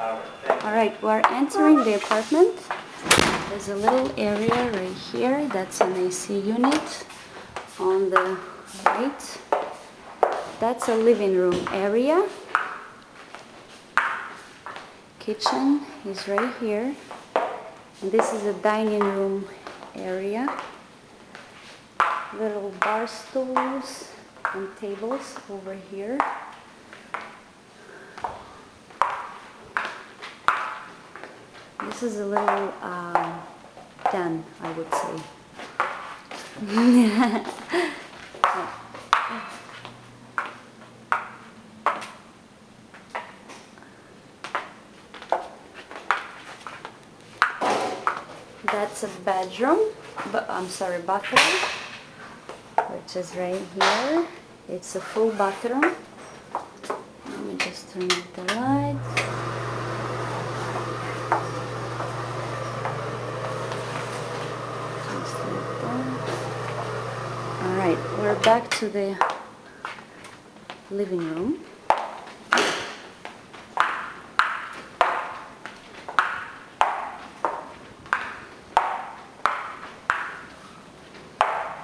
Alright, we're entering the apartment. There's a little area right here. That's an AC unit on the right. That's a living room area. Kitchen is right here. And this is a dining room area. Little bar stools and tables over here. This is a little den, I would say. That's a bedroom, but I'm sorry, bathroom, which is right here. It's a full bathroom. Let me just turn off the lights. Just like that. Alright, we're back to the living room.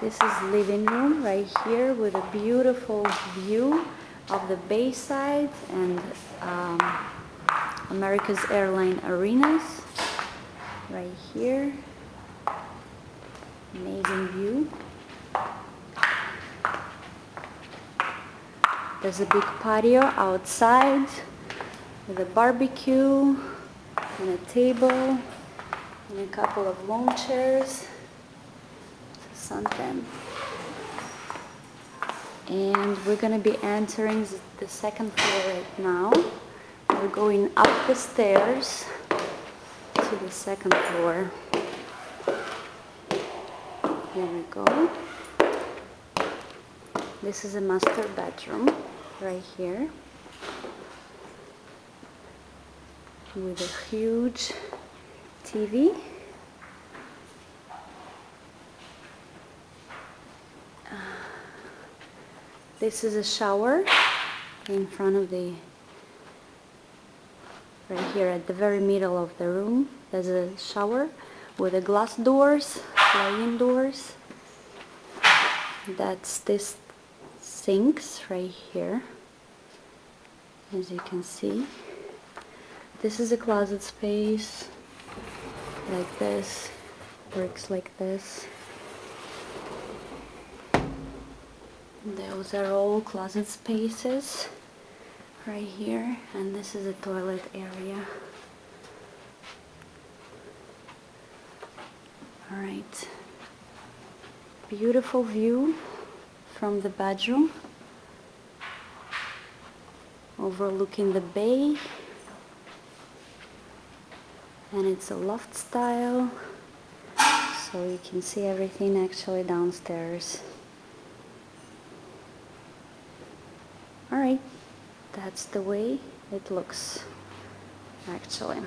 This is living room right here with a beautiful view of the Bayside and America's Airline Arenas right here. Amazing view. There's a big patio outside with a barbecue and a table and a couple of lawn chairs. Suntan. And we're going to be entering the second floor right now. We're going up the stairs to the second floor. Here we go. This is a master bedroom right here with a huge TV. This is a shower in front of the, right here at the very middle of the room. There's a shower with the glass doors, sliding doors. That's this sinks right here, as you can see. This is a closet space, like this, works like this. Those are all closet spaces right here, and this is a toilet area. Alright, beautiful view from the bedroom overlooking the bay, and it's a loft style, so you can see everything actually downstairs. Alright, that's the way it looks actually.